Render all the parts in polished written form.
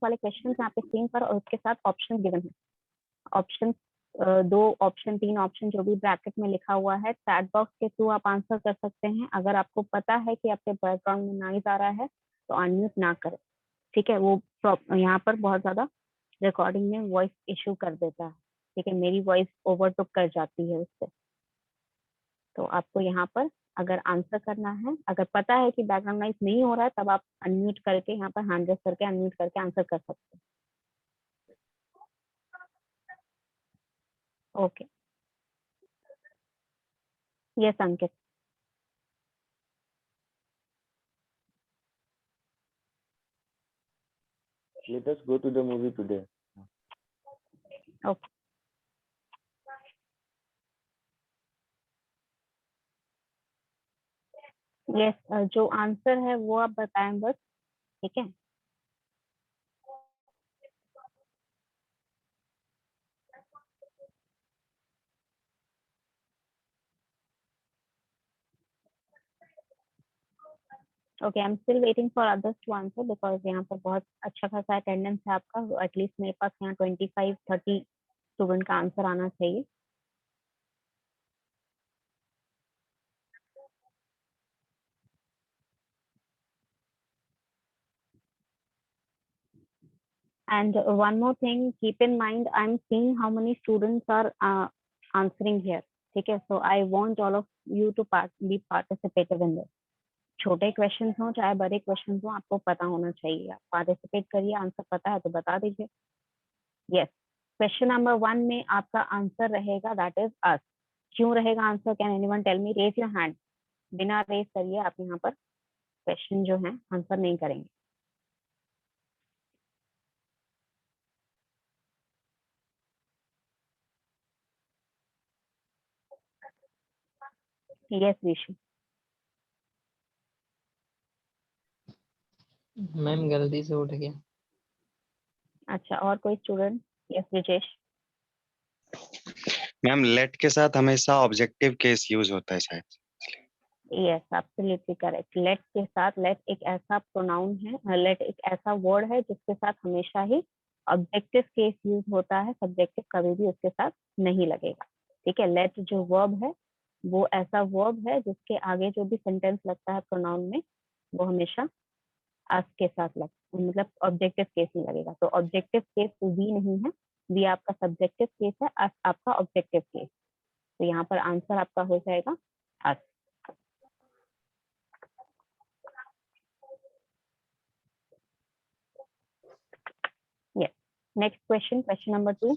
वाले क्वेश्चन यहाँ पे स्क्रीन पर और उसके साथ ऑप्शन गिवन है। ऑप्शन 2 ऑप्शन 3 ऑप्शन जो भी ब्रैकेट में लिखा हुआ है, चैट बॉक्स के थ्रू आप आंसर कर सकते हैं। अगर आपको पता है कि आपके बैकग्राउंड में नॉइज आ रहा है तो अनम्यूट ना करें, ठीक है। वो यहाँ पर बहुत ज्यादा रिकॉर्डिंग में वॉइस इशू कर देता है, ठीक है। मेरी वॉइस ओवरटुक कर जाती है उससे। तो आपको यहाँ पर अगर आंसर करना है, अगर पता है कि बैकग्राउंड नॉइज नहीं हो रहा है, तब आप अनम्यूट करके यहाँ पर हैंड रेस करके अनम्यूट करके आंसर कर सकते हैं। Okay, yes Ankit. Let us go to the movie today. Okay, yes जो आंसर है वो आप बताएं बस, ठीक है। Okay, I am still waiting for others to answer because यहाँ पर बहुत अच्छा खासा अटेंडेंस है आपका। एटलीस्ट मेरे पास यहाँ 25-30 स्टूडेंट का आंसर आना चाहिए। And one more thing, keep in mind, I'm seeing how many students are answering here. ठीक है, so I want all of you to be participative in this. छोटे क्वेश्चंस हो चाहे बड़े क्वेश्चंस हो, आपको पता होना चाहिए। आप पार्टिसिपेट करिए, आंसर पता है तो बता दीजिए। यस, क्वेश्चन नंबर 1 में आपका आंसर रहेगा दैट इज अस। क्यों रहेगा answer? Can anyone tell me? Raise your hand. बिना रेज करिए आप यहाँ पर क्वेश्चन जो है आंसर नहीं करेंगे। यस विशु। मैम गलती से उठ गया। अच्छा, और कोई student? Yes Vijesh. Ma'am late के साथ हमेशा ऑब्जेक्टिव केस यूज होता है शायद। Yes, absolutely correct. लेट के साथ, लेट एक ऐसा प्रोनाउन है, लेट एक ऐसा वर्ड है जिसके साथ हमेशा ही ऑब्जेक्टिव केस यूज होता है। सब्जेक्टिव कभी भी उसके साथ नहीं लगेगा, ठीक है। लेट जो वर्ब है वो ऐसा वर्ब है जिसके आगे जो भी सेंटेंस लगता है प्रोनाउन में वो हमेशा अस के साथ मतलब ऑब्जेक्टिव केस ही लगेगा। तो ऑब्जेक्टिव केस वी नहीं है, वी आपका सब्जेक्टिव केस है, अस आपका ऑब्जेक्टिव केस। तो यहाँ पर आंसर आपका हो जाएगा अस। Yes. Next question, question number 2.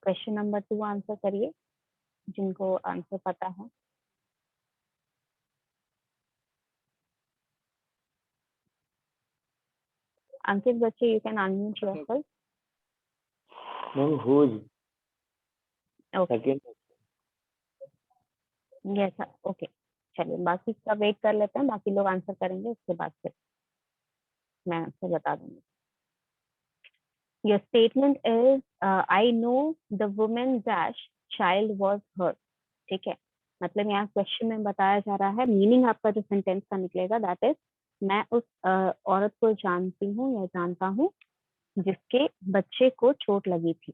Question number 2 answer करिए जिनको आंसर पता है। अंकित बच्चे, you can unmute yourself. Ma'am, whose? Okay. Second. Yes, okay. चलिए बाकी का वेट कर लेते हैं, बाकी लोग आंसर करेंगे उसके बाद फिर मैं आपको बता दूंगी। Your statement is I know the woman dash child was hurt. ठीक है, मतलब यहाँ क्वेश्चन में बताया जा रहा है, मीनिंग आपका जो सेंटेंस का निकलेगा दैट इज मैं उस औरत को जानती हूँ या जानता हूँ जिसके बच्चे को चोट लगी थी।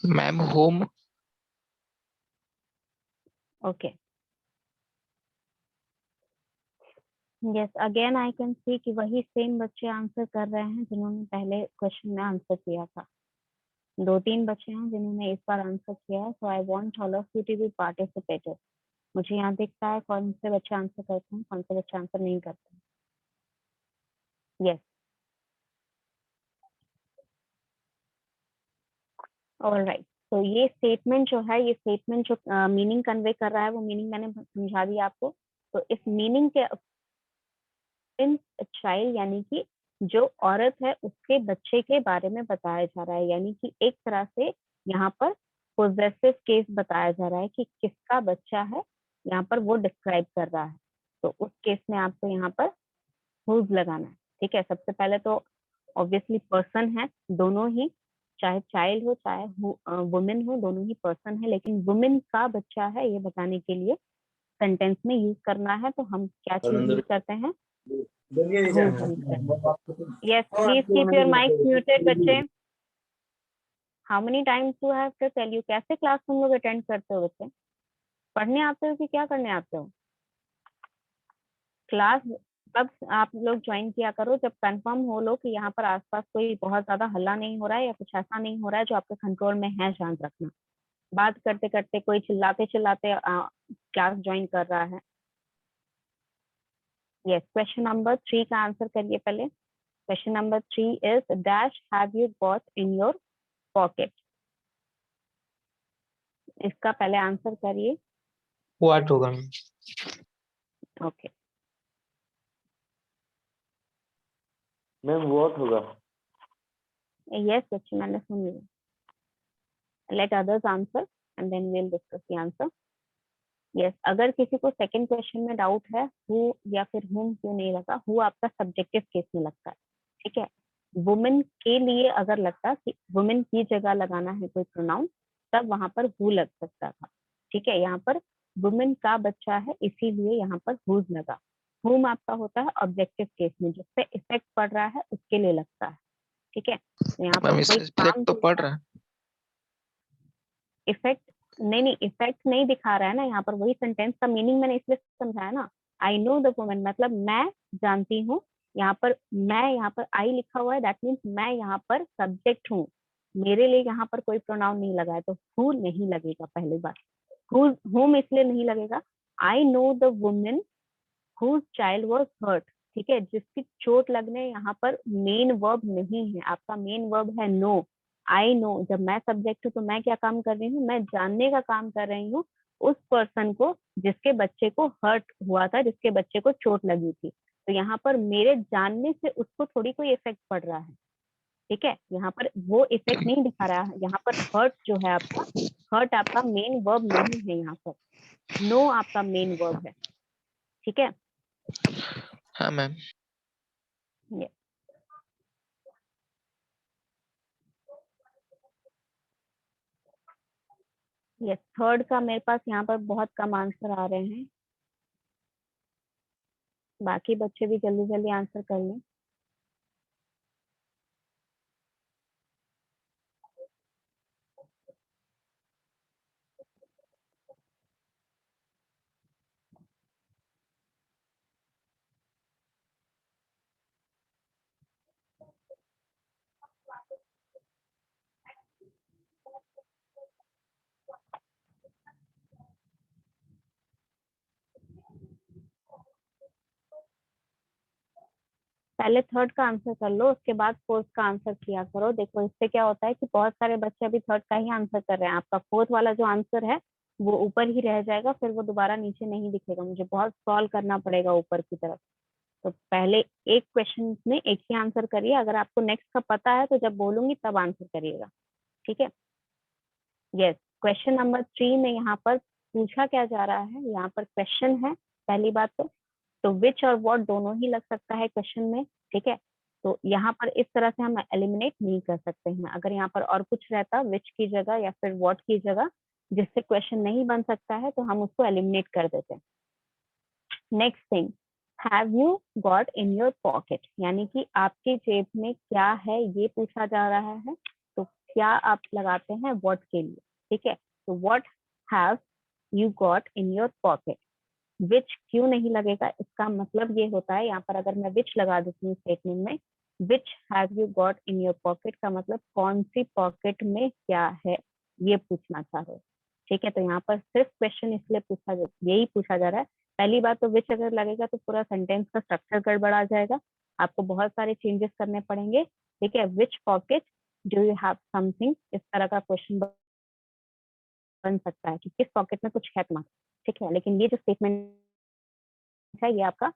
Ma'am home. Okay, yes, again I can see कि वही सेम बच्चे आंसर कर रहे हैं जिन्होंने पहले क्वेश्चन में आंसर किया था। 2-3 बच्चे हैं जिन्होंने इस बार आंसर किया है। So I want all of you to be participative. मुझे यहाँ दिखता है कौन से बच्चे आंसर करते हैं, कौन से बच्चे आंसर नहीं करते हैं। Yes, alright. तो ये स्टेटमेंट जो है, ये स्टेटमेंट जो मीनिंग कन्वे कर रहा है वो मीनिंग मैंने समझा दिया आपको। तो इस मीनिंग के चाइल्ड यानी कि जो औरत है उसके बच्चे के बारे में बताया जा रहा है, यानी कि एक तरह से यहाँ पर पोजेसिव केस बताया जा रहा है कि किसका बच्चा है, यहाँ पर वो डिस्क्राइब कर रहा है। तो उस केस में आपको यहाँ पर हुज लगाना है, ठीक है, सबसे पहले तो ऑब्वियसली पर्सन है, दोनों ही, चाहे चाइल्ड हो चाहे वुमेन हो, दोनों ही पर्सन है, लेकिन वुमेन का बच्चा है ये बताने के लिए सेंटेंस में यूज करना है, तो हम क्या चीज यूज करते हैं, whose यूज करते हैं। Yes, please keep your mic muted बच्चे। How many times do have to tell you, कैसे क्लास तुम लोग अटेंड करते हो बच्चे? पढ़ने आते हो कि क्या करने आते हो? क्लास तब आप लोग ज्वाइन किया करो जब कंफर्म हो लो कि यहाँ पर आसपास कोई बहुत ज्यादा हल्ला नहीं हो रहा है या कुछ ऐसा नहीं हो रहा है जो आपके कंट्रोल में है, शांत रखना। बात करते करते कोई चिल्लाते चिल्लाते क्लास ज्वाइन कर रहा है। यस, क्वेश्चन नंबर 3 का आंसर करिए पहले। Question number 3 is dash have you got in your pocket. इसका पहले आंसर करिए। व्हाट होगा मैम? ओके, मैम व्हाट होगा? यस बच्चे, मैंने सुन लिया। Let others answer and then we will discuss the answer. Yes, अगर किसी को सेकंड क्वेश्चन में डाउट है हु या फिर हुम क्यों नहीं लगा, हु आपका सब्जेक्टिव केस में लगता है, ठीक है। वुमेन के लिए अगर लगता कि वुमेन की जगह लगाना है कोई प्रोनाउन, तब वहां पर हु लग सकता था, ठीक है। यहाँ पर वुमेन का बच्चा है इसीलिए यहाँ पर हुज लगा। हुम आपका होता है ऑब्जेक्टिव केस में, जिसपे इफेक्ट पड़ रहा है उसके लिए लगता है, ठीक है। तो यहाँ पर मैम कोई इससे काम इफेक्ट तो पड़ रहा है। इफेक्ट नहीं, इफेक्ट नहीं दिखा रहा है ना, यहाँ पर वही सेंटेंस का मीनिंग मैंने इसलिए समझाया ना। आई नो द वुमन मतलब मैं जानती हूँ। यहाँ पर मैं, यहाँ पर आई लिखा हुआ है, दैट मीन्स मैं यहाँ पर सब्जेक्ट हूँ, मेरे लिए यहाँ पर कोई प्रोनाउन नहीं लगा है, तो हु नहीं लगेगा पहली बार। हुम इसलिए नहीं लगेगा, I know the woman whose child was hurt, ठीक है। जिसकी चोट लगने, यहाँ पर मेन वर्ब नहीं है, आपका मेन वर्ब है नो। आई नो, जब मैं सब्जेक्ट हूँ तो मैं क्या काम कर रही हूँ, मैं जानने का काम कर रही हूँ उस पर्सन को जिसके बच्चे को हर्ट हुआ था, जिसके बच्चे को चोट लगी थी। तो यहाँ पर मेरे जानने से उसको थोड़ी कोई इफेक्ट पड़ रहा है, ठीक है। यहाँ पर वो इफेक्ट नहीं दिखा रहा है। यहाँ पर हर्ट जो है आपका, हर्ट आपका मेन वर्ब नहीं है, यहाँ पर नो आपका मेन वर्ब है, ठीक है। हाँ मैम। ये यस, थर्ड का मेरे पास यहाँ पर बहुत कम आंसर आ रहे हैं, बाकी बच्चे भी जल्दी जल्दी आंसर कर लें। पहले थर्ड का आंसर कर लो, उसके बाद फोर्थ का आंसर किया करो। देखो इससे क्या होता है कि बहुत सारे बच्चे अभी थर्ड का ही आंसर कर रहे हैं, आपका फोर्थ वाला जो आंसर है वो ऊपर ही रह जाएगा, फिर वो दोबारा नीचे नहीं दिखेगा, मुझे बहुत सॉल्व करना पड़ेगा ऊपर की तरफ। तो पहले एक क्वेश्चन में एक ही आंसर करिए, अगर आपको नेक्स्ट का पता है तो जब बोलूंगी तब आंसर करिएगा, ठीक है। यस, क्वेश्चन नंबर 3 में यहाँ पर पूछा क्या जा रहा है, यहाँ पर क्वेश्चन है पहली बात तो विच और व्हाट दोनों ही लग सकता है क्वेश्चन में, ठीक है। तो यहाँ पर इस तरह से हम एलिमिनेट नहीं कर सकते हैं। अगर यहाँ पर और कुछ रहता विच की जगह या फिर व्हाट की जगह, जिससे क्वेश्चन नहीं बन सकता है, तो हम उसको एलिमिनेट कर देते हैं। Next thing, have you got in your pocket, यानी कि आपकी जेब में क्या है ये पूछा जा रहा है, तो क्या आप लगाते हैं व्हाट के लिए, ठीक है। तो what have you got in your pocket. Which क्यों नहीं लगेगा, इसका मतलब ये होता है, यहाँ पर अगर मैं विच लगा देती हूँ स्टेटमेंट में, which have you got in your pocket का मतलब कौन सी पॉकेट में क्या है, ये पूछना चाह रहे हो, ठीक है। तो यहाँ पर सिर्फ क्वेश्चन इसलिए यही पूछा जा रहा है। पहली बात तो विच अगर लगेगा तो पूरा सेंटेंस का स्ट्रक्चर गड़बड़ा जाएगा, आपको बहुत सारे चेंजेस करने पड़ेंगे, ठीक है। Which pocket do you have something, इस तरह का क्वेश्चन बन सकता है कि किस पॉकेट में कुछ है तुम्हारे, ठीक है। लेकिन ये जो स्टेटमेंट है ये आपका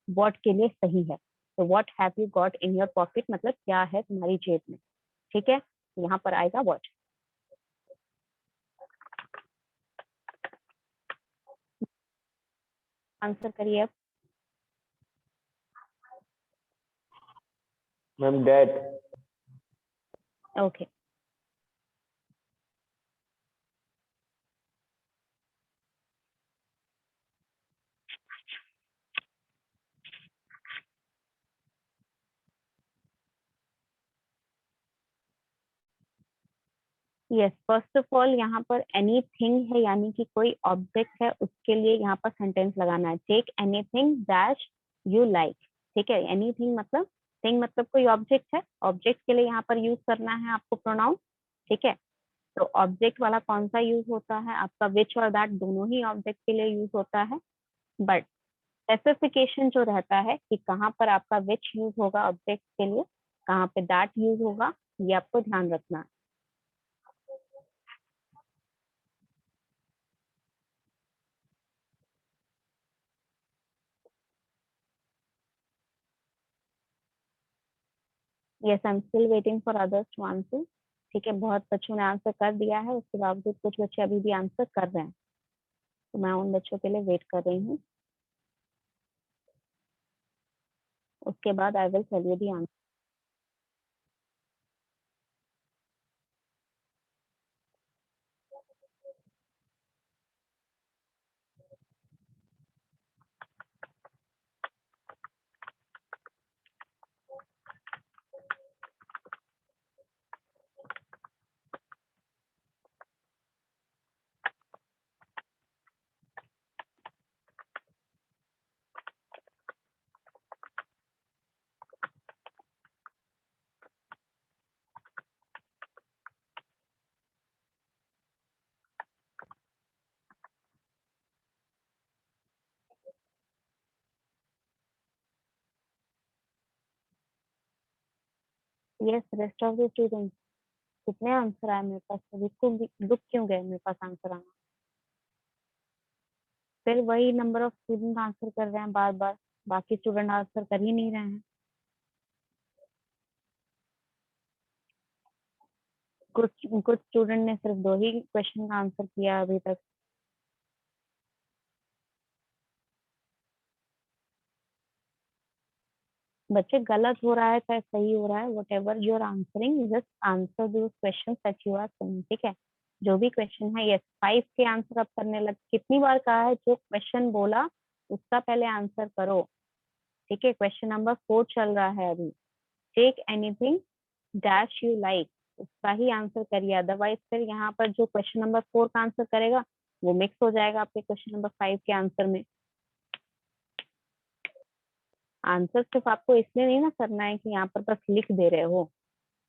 व्हाट के लिए सही है। तो what have you got in your pocket मतलब क्या है तुम्हारी जेब में, ठीक है। यहाँ पर आएगा व्हाट। आंसर करिए अब। Ma'am that. Okay, yes, first of all यहाँ पर एनीथिंग है, यानी कि कोई ऑब्जेक्ट है, उसके लिए यहाँ पर सेंटेंस लगाना है। Take anything dash you like. ठीक है, एनीथिंग मतलब, थिंग मतलब कोई ऑब्जेक्ट है, ऑब्जेक्ट के लिए यहाँ पर यूज करना है आपको प्रोनाउन। ठीक है, तो ऑब्जेक्ट वाला कौन सा यूज होता है आपका, विच और दैट दोनों ही ऑब्जेक्ट के लिए यूज होता है, बट स्पेसिफिकेशन जो रहता है कि कहाँ पर आपका विच यूज होगा ऑब्जेक्ट के लिए, कहाँ पे दैट यूज होगा, ये आपको ध्यान रखना है। Yes, I am still waiting for others to answer. ठीक है, बहुत बच्चों ने आंसर कर दिया है, उसके बावजूद कुछ बच्चे अभी भी आंसर कर रहे हैं, तो मैं उन बच्चों के लिए वेट कर रही हूँ, उसके बाद I will tell you the answer. Yes, rest of the students, कितने आंसर आए मेरे पास, सभी को रुक क्यों गए मेरे पास आंसर आना? फिर वही नंबर ऑफ स्टूडेंट आंसर कर रहे हैं बार बार, बाकी स्टूडेंट आंसर कर ही नहीं रहे हैं। कुछ कुछ स्टूडेंट ने सिर्फ 2 ही क्वेश्चन का आंसर किया अभी तक। बच्चे, गलत हो रहा है चाहे सही हो रहा है, whatever you are answering, just answer those question that you are saying. ठीक है, जो भी क्वेश्चन है, यस 5 के आंसर अब करने लग, कितनी बार कहा है, जो क्वेश्चन बोला उसका पहले आंसर करो। ठीक है, क्वेश्चन नंबर 4 चल रहा है अभी। Take anything dash you like, उसका ही आंसर करिए, अदरवाइज फिर यहाँ पर जो क्वेश्चन नंबर 4 का आंसर करेगा वो मिक्स हो जाएगा आपके क्वेश्चन नंबर 5 के आंसर में। आंसर सिर्फ आपको इसलिए नहीं ना करना है कि यहाँ पर बस लिख दे रहे हो,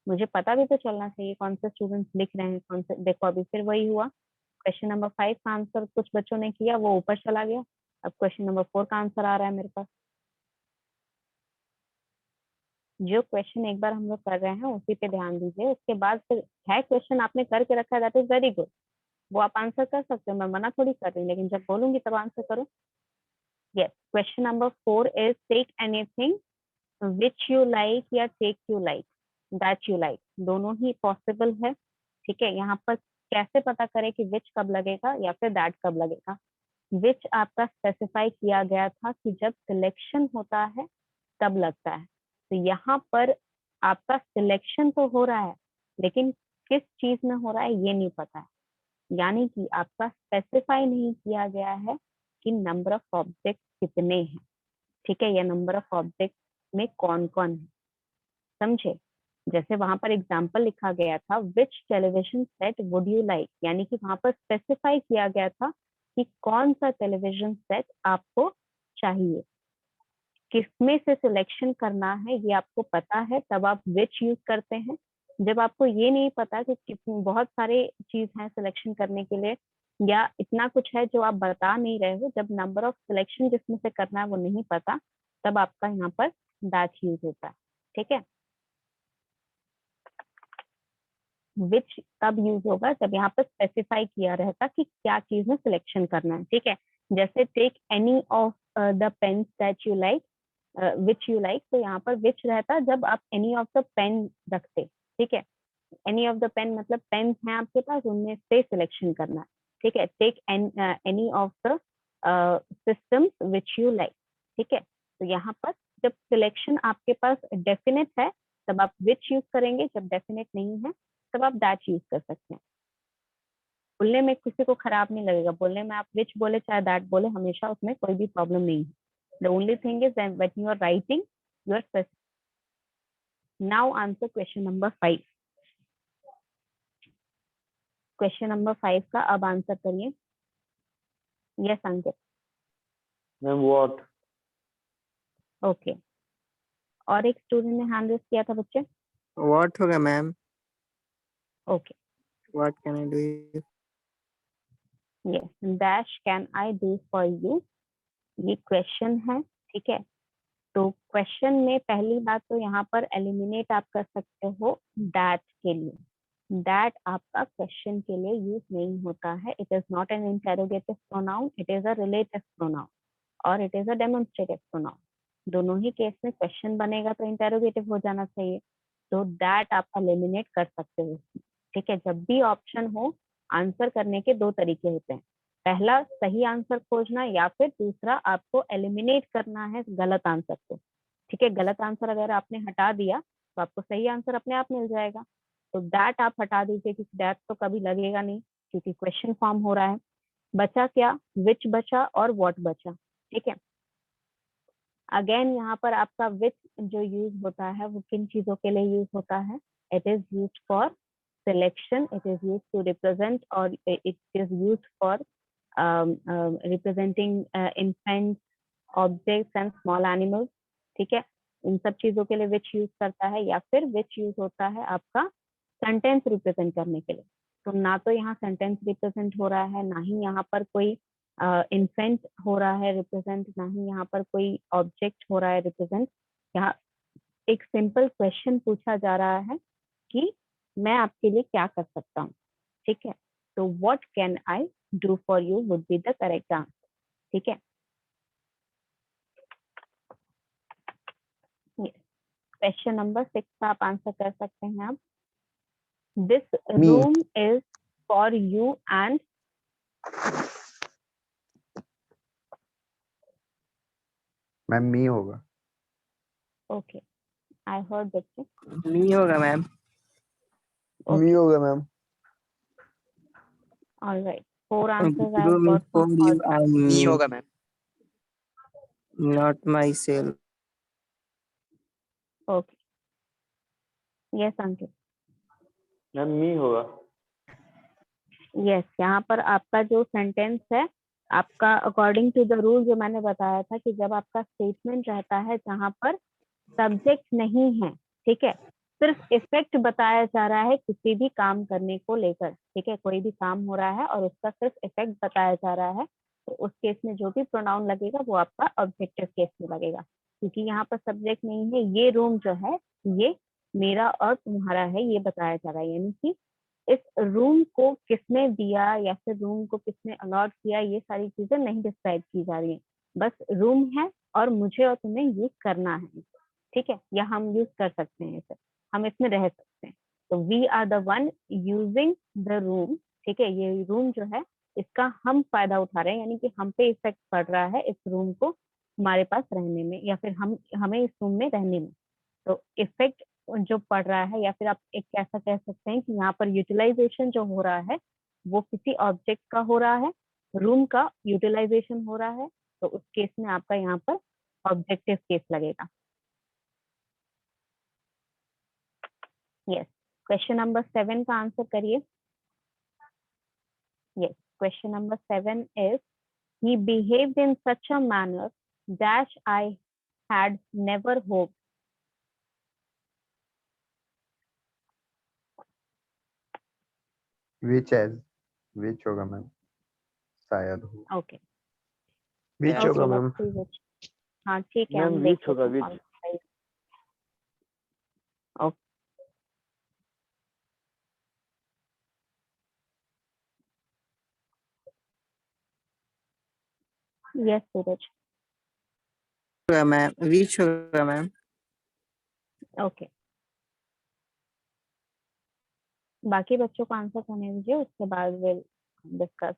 मुझे पता भी तो चलना चाहिए कौन से स्टूडेंट्स लिख रहे हैं, कौन से। देखो अभी फिर वही हुआ, क्वेश्चन नंबर 5 का आंसर कुछ बच्चों ने किया, वो ऊपर चला गया, अब क्वेश्चन नंबर 4 का आंसर आ रहा है मेरे पास। जो क्वेश्चन एक बार हम लोग कर रहे हैं उसी पे ध्यान दीजिए, उसके बाद फिर है क्वेश्चन आपने करके रखा है, दैट इज वेरी गुड, वो आप आंसर कर सकते हो, मैं मना थोड़ी कर रही हूँ, लेकिन जब बोलूंगी तब आंसर करो। Yes, question number 4 is take anything which you like या take you like, that you like, दोनों ही पॉसिबल है। ठीक है, यहाँ पर कैसे पता करें कि विच कब लगेगा या फिर दैट कब लगेगा? विच आपका स्पेसिफाई किया गया था कि जब सिलेक्शन होता है तब लगता है, तो यहाँ पर आपका सिलेक्शन तो हो रहा है, लेकिन किस चीज में हो रहा है ये नहीं पता है, यानी कि आपका स्पेसिफाई नहीं किया गया है कि नंबर ऑफ ऑब्जेक्ट कितने हैं। ठीक है, या नंबर ऑफ ऑब्जेक्ट में कौन कौन है, समझे? जैसे वहां पर एग्जाम्पल लिखा गया था, which television set would you like, यानी कि वहां पर स्पेसिफाई किया गया था कि कौन सा टेलीविजन सेट आपको चाहिए। किसमें से सिलेक्शन करना है ये आपको पता है, तब आप विच यूज करते हैं। जब आपको ये नहीं पता कि कितनी, बहुत सारे चीज हैं सिलेक्शन करने के लिए, या इतना कुछ है जो आप बता नहीं रहे हो, जब नंबर ऑफ सिलेक्शन जिसमें से करना है वो नहीं पता, तब आपका यहाँ पर दैट यूज होता है। ठीक है, विच तब यूज होगा जब यहाँ पर स्पेसिफाई किया रहता कि क्या चीज में सिलेक्शन करना है। ठीक है, जैसे take any of the pens that you like, which you like, तो यहाँ पर विच रहता जब आप एनी ऑफ द पेन रखते। ठीक है, एनी ऑफ द पेन मतलब पेन है आपके पास, उनमें से सिलेक्शन करना है। ठीक है, take any of the systems which you like. ठीक है, तो यहाँ पर जब सिलेक्शन आपके पास डेफिनेट है तब आप विच यूज करेंगे, जब डेफिनेट नहीं है तब आप दैट यूज कर सकते हैं। बोलने में किसी को खराब नहीं लगेगा, बोलने में आप विच बोले चाहे दैट बोले, हमेशा उसमें कोई भी प्रॉब्लम नहीं है। The only thing is when you are writing you are specific. Now answer question number 5। Question number 5 का अब आंसर करिए। Yes Ankit. Ma'am what. Okay, और एक स्टूडेंट ने हैंड रेज किया था बच्चे। व्हाट होगा ma'am? Okay, what can I do? Yes, dash can I do for you, ये क्वेश्चन है, ठीक है। तो क्वेश्चन में पहली बात तो यहाँ पर एलिमिनेट आप कर सकते हो दैट के लिए। दैट आपका क्वेश्चन के लिए यूज नहीं होता है। It is not an interrogative pronoun, it is a relative pronoun और it is a demonstrative pronoun. दोनों ही केस में क्वेश्चन बनेगा तो इंटेरोगेटिव हो जाना चाहिए, तो दैट आप एलिमिनेट कर सकते हो, ठीक है। जब भी ऑप्शन हो, आंसर करने के दो तरीके होते हैं, पहला सही आंसर खोजना या फिर दूसरा आपको एलिमिनेट करना है गलत आंसर को, ठीक है। गलत आंसर अगर आपने हटा दिया तो आपको सही आंसर अपने आप मिल जाएगा। तो दैट आप हटा दीजिए क्योंकि दैट तो कभी लगेगा नहीं क्योंकि क्वेश्चन फॉर्म हो रहा है। बचा क्या, विच बचा और व्हाट बचा, ठीक है। अगेन यहाँ पर आपका विच जो यूज होता है वो किन चीजों के लिए यूज होता है? It is use for selection, it is use to represent और it is use for representing infants, objects and small animals, ठीक है। इन सब चीजों के लिए विच यूज करता है, या फिर विच यूज होता है आपका सेंटेंस रिप्रेजेंट करने के लिए। तो ना तो यहाँ सेंटेंस रिप्रेजेंट हो रहा है, ना ही यहाँ पर कोई इन्फेंट हो रहा है रिप्रेजेंट, ना ही यहाँ पर कोई ऑब्जेक्ट हो रहा है रिप्रेजेंट। यहाँ एक सिंपल क्वेश्चन पूछा जा रहा है कि मैं आपके लिए क्या कर सकता हूँ, ठीक है। तो what can I do for you would be the correct answer, ठीक है। क्वेश्चन नंबर 6 का आप आंसर कर सकते हैं आप। This room is for you and ma'am me होगा। ओके, आई हर्ड बच्चे। मी होगा मैम। मी होगा ma'am. Alright, 4 answers I room got for from you and me me, होगा ma'am. Not myself. Okay, yes Ankit. Ma'am me होगा। Yes, यहाँ पर आपका जो सेंटेंस है आपका अकॉर्डिंग टू द रूल जो मैंने बताया था कि जब आपका स्टेटमेंट रहता है जहाँ पर सब्जेक्ट नहीं है, ठीक है, सिर्फ इफेक्ट बताया जा रहा है किसी भी काम करने को लेकर, ठीक है। कोई भी काम हो रहा है और उसका सिर्फ इफेक्ट बताया जा रहा है, तो उस केस में जो भी प्रोनाउन लगेगा वो आपका ऑब्जेक्टिव केस में लगेगा, क्योंकि यहाँ पर सब्जेक्ट नहीं है। ये रूम जो है ये मेरा और तुम्हारा है, ये बताया जा रहा है, यानी कि इस रूम को किसने दिया या फिर रूम को किसने अलॉट किया, ये सारी चीजें नहीं डिस्क्राइब की जा रही है। बस रूम है और मुझे और तुम्हें यूज करना है, ठीक है, या हम यूज कर सकते हैं इसे, हम इसमें रह सकते हैं। तो we are the one using the room, ठीक है। ये रूम जो है इसका हम फायदा उठा रहे हैं, यानी कि हम पे इफेक्ट पड़ रहा है इस रूम को हमारे पास रहने में, या फिर हम हमें इस रूम में रहने में। तो इफेक्ट जो पड़ रहा है, या फिर आप एक ऐसा कह सकते हैं कि यहाँ पर यूटिलाइजेशन जो हो रहा है वो किसी ऑब्जेक्ट का हो रहा है, रूम का यूटिलाइजेशन हो रहा है, तो उस केस में आपका यहाँ पर ऑब्जेक्टिव केस लगेगा। यस, क्वेश्चन नंबर 7 का आंसर करिए। Yes, question number 7 is he behaved in such a manner dash I had never hoped. Which as which होगा मैम, शायद हो। ओके, विच ओके, होगा मैम। Let's see which. हाँ ठीक है, मैम हम विच देख होगा, लेते हैं। विच। ओके, यस सूरज। होगा मैम, विच होगा मैम। ओके, बाकी बच्चों को आंसर करने दीजिए, उसके बाद will discuss.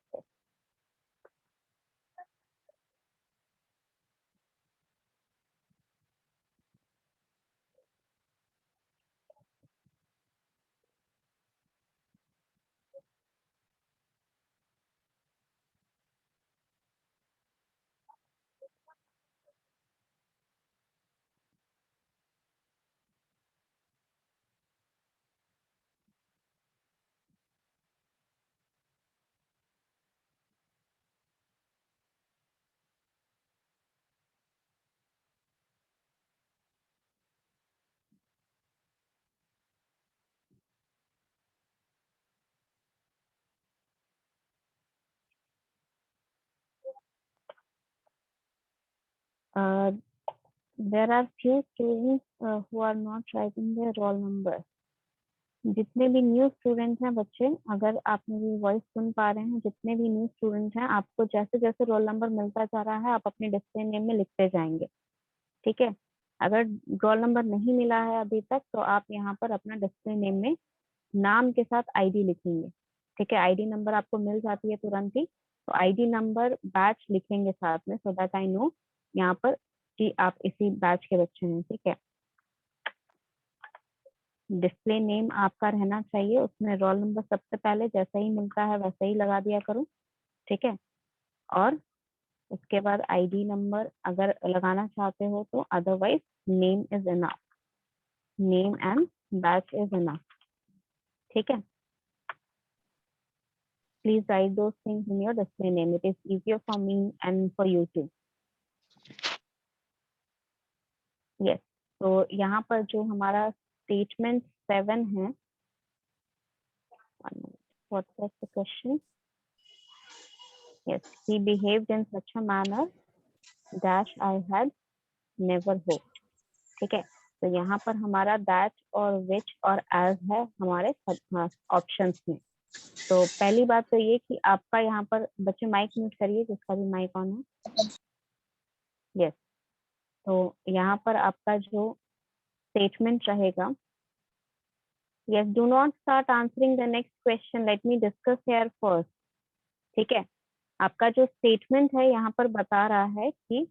there are few students who are not writing their roll number. जितने भी न्यू स्टूडेंट हैं बच्चे, अगर आप मेरी वॉइस सुन पा रहे हैं, जितने भी न्यू स्टूडेंट हैं, आपको जैसे जैसे रोल नंबर मिलता जा रहा है आप अपने डिस्प्ले नेम में लिखते जाएंगे, ठीक है। अगर रोल नंबर नहीं मिला है अभी तक तो आप यहाँ पर अपना डिस्प्ले नेम में नाम के साथ आईडी लिखेंगे, ठीक है। आईडी नंबर आपको मिल जाती है तुरंत ही, तो आईडी नंबर बैच लिखेंगे साथ में, सो दैट आई नो यहाँ पर कि आप इसी बैच के बच्चे हैं, ठीक है। डिस्प्ले नेम आपका रहना चाहिए, उसमें रोल नंबर सबसे पहले जैसा ही मिलता है वैसा ही लगा दिया करो, ठीक है। और उसके बाद आईडी नंबर अगर लगाना चाहते हो तो, otherwise name is enough, name and batch is enough, ठीक है। Please write those things in your display name. It is easier for me and for you too. Yes. तो यहाँ पर जो हमारा statement 7 है, what was the question? Yes, he behaved in such a manner dash I had never hoped. ठीक है, तो यहाँ पर हमारा that और which और as है हमारे ऑप्शंस में। तो पहली बात तो ये कि आपका यहाँ पर, बच्चे माइक म्यूट करिए जिसका भी माइक ऑन है। यस, तो यहाँ पर आपका जो स्टेटमेंट रहेगा, yes, do not start answering the next question, let me discuss here first, ठीक है। आपका जो स्टेटमेंट है यहाँ पर बता रहा है कि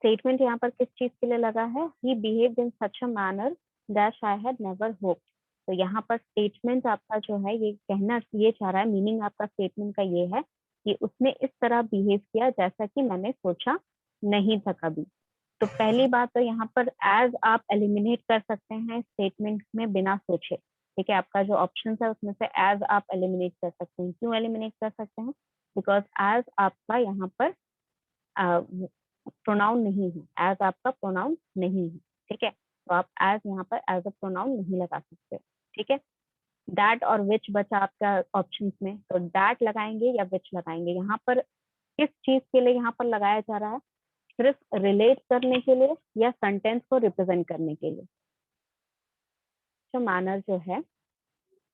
स्टेटमेंट यहाँ पर किस चीज के लिए लगा है, he behaved in such a manner that I had never hoped. तो यहाँ पर स्टेटमेंट आपका जो है ये कहना ये चाह रहा है, मीनिंग आपका स्टेटमेंट का ये है कि उसने इस तरह बिहेव किया जैसा कि मैंने सोचा नहीं था कभी। तो पहली बात तो यहाँ पर एज आप एलिमिनेट कर सकते हैं स्टेटमेंट में बिना सोचे, ठीक है। आपका जो ऑप्शन है उसमें से एज आप एलिमिनेट कर सकते हैं। क्यों एलिमिनेट कर सकते हैं? बिकॉज एज आपका यहाँ पर प्रोनाउन नहीं है, एज आपका प्रोनाउन नहीं है, ठीक है। तो आप एज यहाँ पर एज अ प्रोनाउन नहीं लगा सकते, ठीक है। दैट और विच बचा आपका ऑप्शंस में, तो दैट लगाएंगे या विच लगाएंगे। यहाँ पर किस चीज के लिए यहाँ पर लगाया जा रहा है? सिर्फ रिलेट करने के लिए या सेंटेंस को रिप्रेजेंट करने के लिए। तो मैनर जो है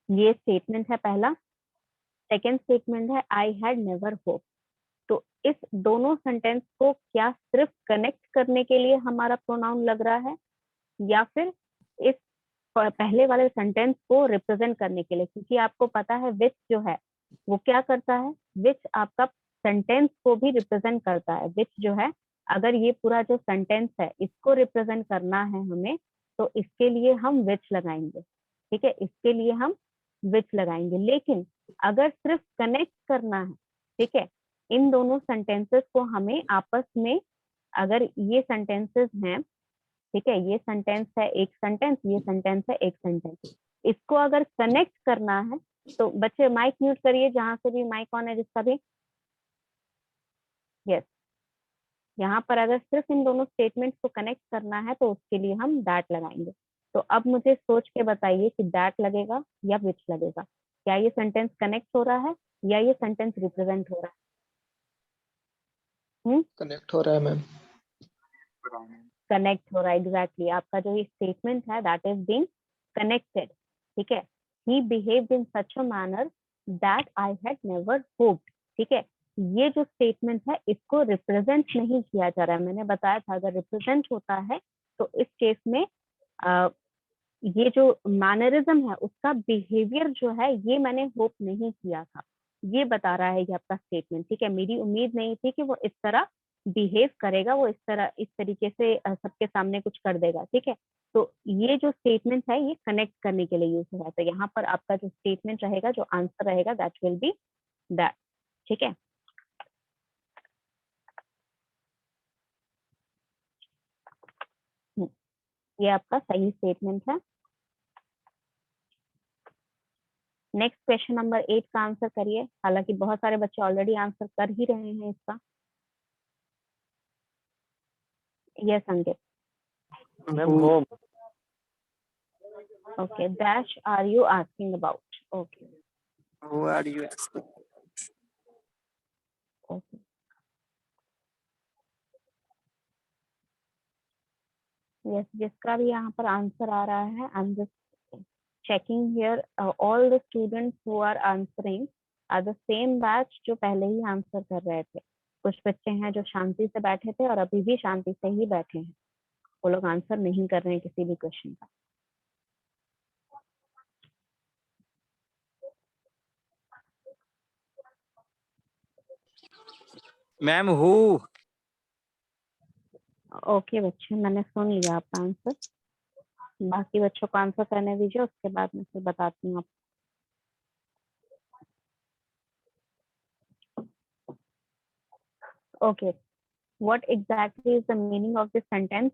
ये स्टेटमेंट है पहला। सेकेंड स्टेटमेंट है आई हैड नेवर होप। तो इस दोनों सेंटेंस को क्या सिर्फ कनेक्ट करने के लिए हमारा प्रोनाउन लग रहा है या फिर इस पहले वाले सेंटेंस को रिप्रेजेंट करने के लिए? क्योंकि आपको पता है विच जो है वो क्या करता है, विच आपका सेंटेंस को भी रिप्रेजेंट करता है। विच जो है, अगर ये पूरा जो सेंटेंस है इसको रिप्रेजेंट करना है हमें, तो इसके लिए हम विच लगाएंगे, ठीक है। इसके लिए हम विच लगाएंगे। लेकिन अगर सिर्फ कनेक्ट करना है, ठीक है, इन दोनों सेंटेंसेस को हमें आपस में, अगर ये सेंटेंसेस हैं, ठीक है, ये सेंटेंस है एक सेंटेंस, ये सेंटेंस है एक सेंटेंस, इसको अगर कनेक्ट करना है तो बच्चे माइक म्यूट करिए जहां से भी माइक ऑन है जिसका भी। यस, यहाँ पर अगर सिर्फ इन दोनों स्टेटमेंट्स को कनेक्ट करना है तो उसके लिए हम दैट लगाएंगे। तो अब मुझे सोच के बताइए कि दैट लगेगा या विच लगेगा। क्या ये सेंटेंस कनेक्ट हो रहा है या ये सेंटेंस रिप्रेजेंट हो रहा है? कनेक्ट हो रहा है मैम। कनेक्ट हो रहा है, एग्जैक्टली। आपका जो ये स्टेटमेंट है दैट इज बीइंग कनेक्टेड, ठीक है। He behaved in such a manner that I had never hoped, ठीक है। ये जो स्टेटमेंट है इसको रिप्रेजेंट नहीं किया जा रहा है। मैंने बताया था अगर रिप्रेजेंट होता है तो इस केस में ये जो मैनरिज्म है उसका बिहेवियर जो है ये मैंने होप नहीं किया था, ये बता रहा है ये आपका स्टेटमेंट, ठीक है। मेरी उम्मीद नहीं थी कि वो इस तरह बिहेव करेगा, वो इस तरीके से सबके सामने कुछ कर देगा, ठीक है। तो ये जो स्टेटमेंट है ये कनेक्ट करने के लिए यूज हुआ है। तो यहाँ पर आपका जो स्टेटमेंट रहेगा, जो आंसर रहेगा, दैट विल बी दैट, ठीक है। ये आपका सही स्टेटमेंट है। नेक्स्ट क्वेश्चन नंबर 8 का आंसर करिए। हालांकि बहुत सारे बच्चे ऑलरेडी आंसर कर ही रहे हैं इसका। Yes Ankit. Ma'am home. Okay, dash are you asking about? Okay. Who are you asking? Okay. Yes, जिसका भी यहाँ पर आंसर आ रहा है, I am just checking here all the students who are answering are the same batch जो पहले ही answer कर रहे थे। कुछ बच्चे हैं जो शांति से बैठे थे और अभी भी शांति से ही बैठे हैं, वो लोग आंसर नहीं कर रहे हैं किसी भी क्वेश्चन का। Ma'am who. ओके बच्चे, मैंने सुन लिया आपका आंसर, बाकी बच्चों को आंसर करने दीजिए, उसके बाद मैं फिर बताती हूँ आपको। Okay, what exactly is the meaning of this sentence.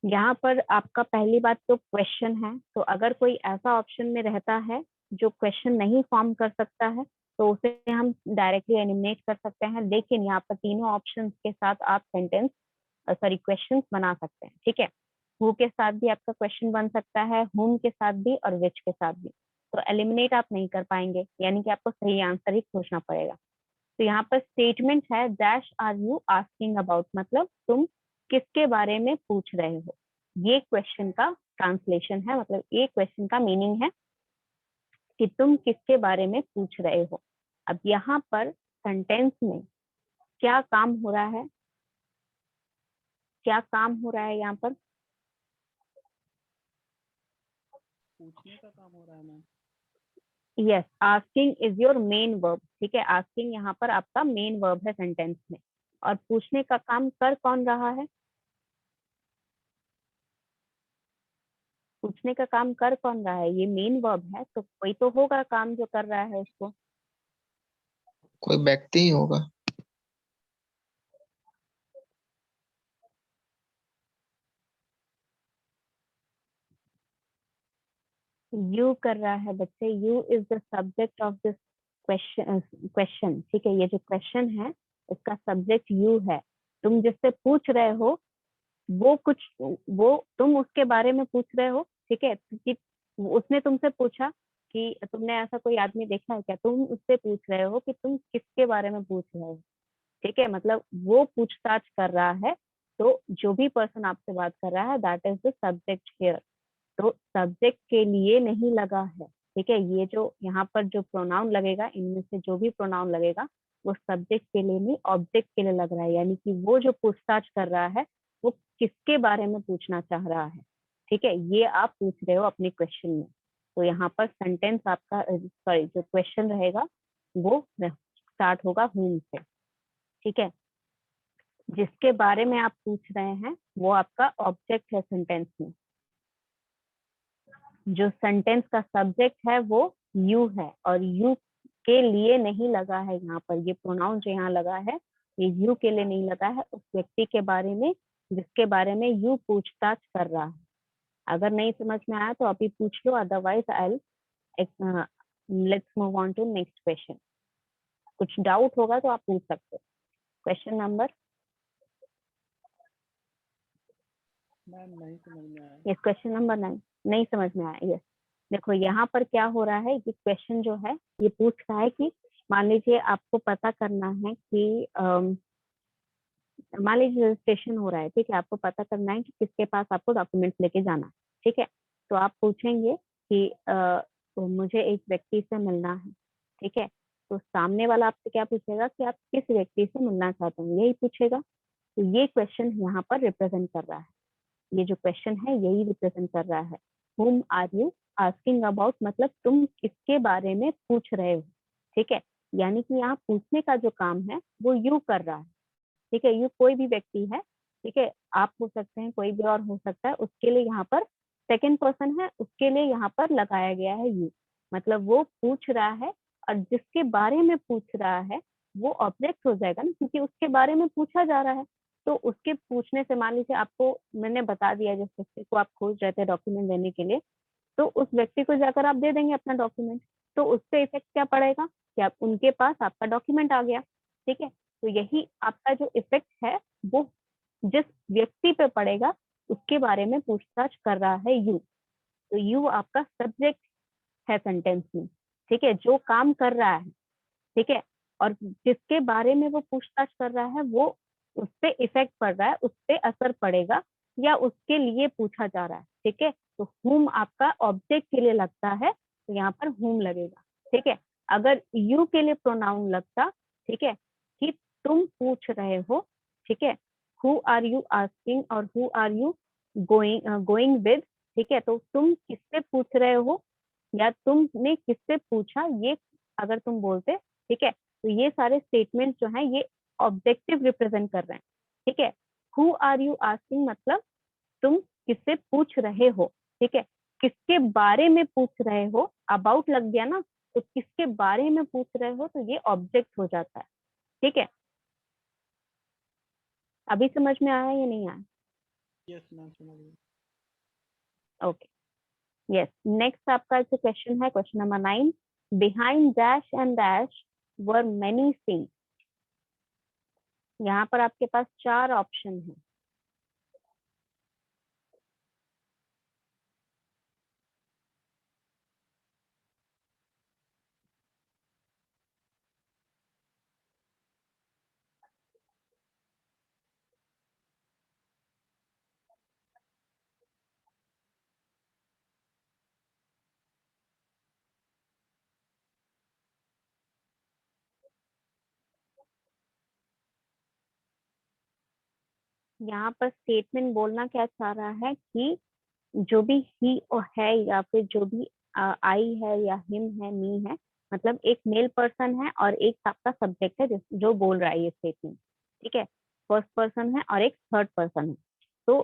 यहाँ पर आपका पहली बात तो क्वेश्चन है, तो अगर कोई ऐसा ऑप्शन में रहता है जो क्वेश्चन नहीं फॉर्म कर सकता है तो उसे हम डायरेक्टली एलिमिनेट कर सकते हैं, लेकिन यहाँ पर तीनों ऑप्शंस के साथ आप सेंटेंस क्वेश्चंस बना सकते हैं। ठीक है, हु के साथ भी आपका क्वेश्चन बन सकता है, हुम के साथ भी और विच के साथ भी। तो एलिमिनेट आप नहीं कर पाएंगे, यानी कि आपको सही आंसर ही खोजना पड़ेगा। तो यहाँ पर स्टेटमेंट है दैश आर यू आस्किंग अबाउट, मतलब तुम किसके बारे में पूछ रहे हो। ये क्वेश्चन का ट्रांसलेशन है, मतलब ये क्वेश्चन का मीनिंग है कि तुम किसके बारे में पूछ रहे हो। अब यहाँ पर सेंटेंस में क्या काम हो रहा है, क्या काम हो रहा है यहाँ पर? पूछने का काम हो रहा है ma'am. Yes, asking is your main verb. ठीक है, आस्किंग यहाँ पर आपका मेन वर्ब है सेंटेंस में, और पूछने का काम कर कौन रहा है? पूछने का काम कर कौन रहा है? ये मेन वर्ब है, तो कोई तो होगा काम जो कर रहा है उसको। कोई व्यक्ति ही होगा। यू कर रहा है बच्चे, you is the subject of this question. ठीक है, ये जो क्वेश्चन है इसका सब्जेक्ट यू है। तुम जिससे पूछ रहे हो वो तुम उसके बारे में पूछ रहे हो। ठीक है, कि उसने तुमसे पूछा कि तुमने ऐसा कोई आदमी देखा है क्या, तुम उससे पूछ रहे हो कि तुम किसके बारे में पूछ रहे हो। ठीक है, मतलब वो पूछताछ कर रहा है, तो जो भी पर्सन आपसे बात कर रहा है that is the subject here. तो सब्जेक्ट के लिए नहीं लगा है। ठीक है, ये जो यहाँ पर जो प्रोनाउन लगेगा, इनमें से जो भी प्रोनाउन लगेगा वो सब्जेक्ट के लिए नहीं ऑब्जेक्ट के लिए लग रहा है, यानी कि वो जो पूछताछ कर रहा है वो किसके बारे में पूछना चाह रहा है। ठीक है, ये आप पूछ रहे हो अपने क्वेश्चन में। तो यहाँ पर सेंटेंस आपका, सॉरी, जो क्वेश्चन रहेगा वो स्टार्ट होगा whom से। ठीक है, जिसके बारे में आप पूछ रहे हैं वो आपका ऑब्जेक्ट है सेंटेंस में। जो सेंटेंस का सब्जेक्ट है वो यू है, और यू के लिए नहीं लगा है यहाँ पर। ये प्रोनाउन जो यहाँ लगा है ये यू के लिए नहीं लगा है, उस व्यक्ति के बारे में जिसके बारे में यू पूछताछ कर रहा है। अगर नहीं समझ में आया तो अभी पूछ लो, otherwise I let's move on to next question. कुछ डाउट होगा तो आप पूछ सकते हो। क्वेश्चन नंबर, मैम नहीं समझ में आया। यस, क्वेश्चन नंबर 9 नहीं समझ में आया। यस, देखो यहाँ पर क्या हो रहा है, ये क्वेश्चन जो है ये पूछ रहा है कि मान लीजिए आपको पता करना है कि मान लीजिए रजिस्ट्रेशन हो रहा है। ठीक है, आपको पता करना है कि किसके पास आपको डॉक्यूमेंट्स लेके जाना है। ठीक है, तो आप पूछेंगे कि तो मुझे एक व्यक्ति से मिलना है। ठीक है, तो सामने वाला आपसे क्या पूछेगा कि आप किस व्यक्ति से मिलना चाहते हैं, यही पूछेगा। तो ये क्वेश्चन यहाँ पर रिप्रेजेंट कर रहा है, ये जो क्वेश्चन है यही रिप्रेजेंट कर रहा है। whom are you asking about, मतलब तुम किसके बारे में पूछ रहे हो। ठीक है, यानी कि यहाँ पूछने का जो काम है वो यू कर रहा है। ठीक है, यू कोई भी व्यक्ति है। ठीक है, आप हो सकते हैं, कोई भी और हो सकता है, उसके लिए यहाँ पर सेकेंड पर्सन है, उसके लिए यहाँ पर लगाया गया है यू। मतलब वो पूछ रहा है और जिसके बारे में पूछ रहा है वो ऑब्जेक्ट हो जाएगा ना, क्योंकि उसके बारे में पूछा जा रहा है। तो उसके पूछने से, मान लीजिए आपको मैंने बता दिया जिस व्यक्ति को आप खोज रहे थे डॉक्यूमेंट देने के लिए, तो उस व्यक्ति को जाकर आप दे देंगे अपना डॉक्यूमेंट, तो उस पर इफेक्ट क्या पड़ेगा कि आप उनके पास आपका डॉक्यूमेंट आ गया। ठीक है, तो यही आपका जो इफेक्ट है वो जिस व्यक्ति पे पड़ेगा उसके बारे में पूछताछ कर रहा है यू। तो यू आपका सब्जेक्ट है सेंटेंस में। ठीक है, जो काम कर रहा है। ठीक है, और जिसके बारे में वो पूछताछ कर रहा है वो उस पर इफेक्ट पड़ रहा है, उस पर असर पड़ेगा या उसके लिए पूछा जा रहा है, ठीक है। तो whom आपका ऑब्जेक्ट के लिए लगता है तो यहाँ पर whom लगेगा, ठीक है। अगर you के लिए प्रोनाउन लगता, ठीक है, कि तुम पूछ रहे हो, ठीक है, who are you asking और who are you going with, ठीक है। तो तुम किससे पूछ रहे हो या तुमने किससे पूछा, ये अगर तुम बोलते, ठीक है, तो ये सारे स्टेटमेंट जो हैं ये ऑब्जेक्टिव रिप्रेजेंट कर रहे हैं, ठीक है। हु आर यू आस्किंग मतलब तुम किससे पूछ रहे हो, ठीक है, किसके बारे में पूछ रहे हो, अबाउट लग गया ना, तो किसके बारे में पूछ रहे हो तो ये ऑब्जेक्ट हो जाता है, ठीक है। अभी समझ में आया या नहीं आया? यस मैम, समझ गई। Okay, yes. नेक्स्ट आपका जो क्वेश्चन है, question number 9, behind dash and dash were many seats. यहाँ पर आपके पास 4 ऑप्शन है। यहाँ पर स्टेटमेंट बोलना क्या चाह रहा है कि जो भी ही और है या फिर जो भी आई है या हिम है, मी है, मतलब एक मेल पर्सन है और एक आपका सब्जेक्ट है जो बोल रहा है ये स्टेटमेंट, ठीक है। फर्स्ट पर्सन है और एक थर्ड पर्सन है। तो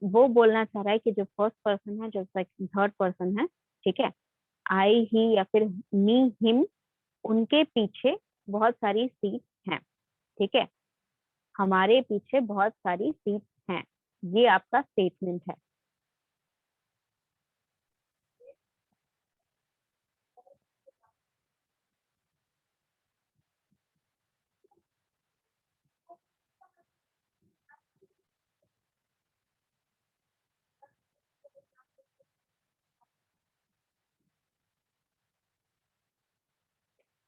वो बोलना चाह रहा है कि जो फर्स्ट पर्सन है, जो थर्ड पर्सन है, ठीक है, आई ही या फिर मी हिम, उनके पीछे बहुत सारी सीट हैं, ठीक है, हमारे पीछे बहुत सारी सीट हैं, ये आपका स्टेटमेंट है।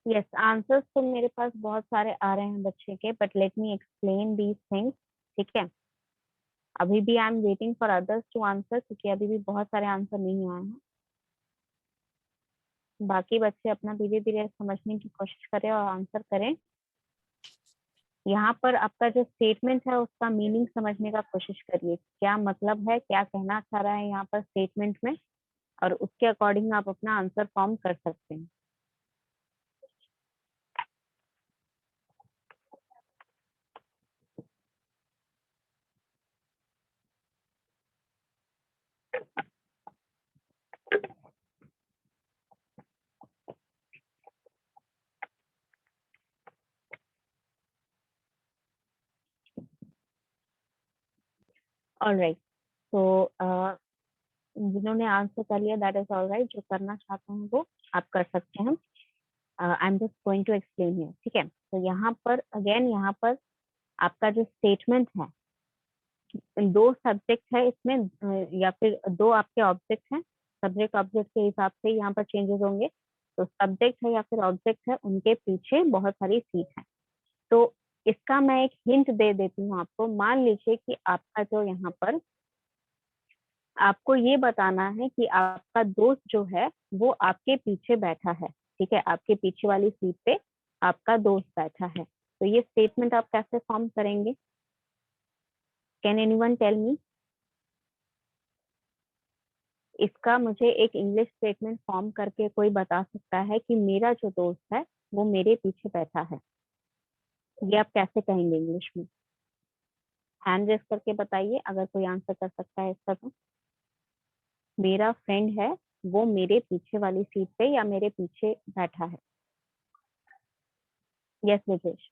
यस, आंसर्स तो मेरे पास बहुत सारे आ रहे हैं बच्चे के, but let me explain these things, ठीक है। अभी भी I am waiting for others to answer, क्योंकि अभी भी बहुत सारे आंसर नहीं आए हैं। बाकी बच्चे अपना धीरे धीरे समझने की कोशिश करें और आंसर करें। यहाँ पर आपका जो स्टेटमेंट है उसका मीनिंग समझने का कोशिश करिए, क्या मतलब है, क्या कहना चाह रहा है यहाँ पर स्टेटमेंट में, और उसके अकॉर्डिंग आप अपना आंसर फॉर्म कर सकते हैं। ऑलराइट, तो जिन्होंने आंसर कर लिया दैट इज ऑलराइट, जो करना चाहते हैं वो आप कर सकते हैं। I am just going to explain here, ठीक है। तो यहाँ पर अगेन, यहाँ पर आपका जो स्टेटमेंट है, 2 सब्जेक्ट है इसमें, या फिर 2 आपके ऑब्जेक्ट हैं। सब्जेक्ट ऑब्जेक्ट के हिसाब से यहाँ पर चेंजेस होंगे। तो सब्जेक्ट है या फिर ऑब्जेक्ट है, उनके पीछे बहुत सारी सीट है। तो इसका मैं एक हिंट दे देती हूँ आपको। मान लीजिए कि आपका जो यहाँ पर आपको ये बताना है कि आपका दोस्त जो है वो आपके पीछे बैठा है, ठीक है, आपके पीछे वाली सीट पे आपका दोस्त बैठा है। तो ये स्टेटमेंट आप कैसे फॉर्म करेंगे? Can anyone tell me? इसका मुझे एक इंग्लिश स्टेटमेंट फॉर्म करके कोई बता सकता है कि मेरा जो दोस्त है वो मेरे पीछे बैठा है? ये आप कैसे कहेंगे इंग्लिश में? हैंड रेस करके बताइए अगर कोई आंसर कर सकता है इसका। तो मेरा फ्रेंड है, वो मेरे पीछे वाली सीट पे या मेरे पीछे बैठा है। Yes Vijesh.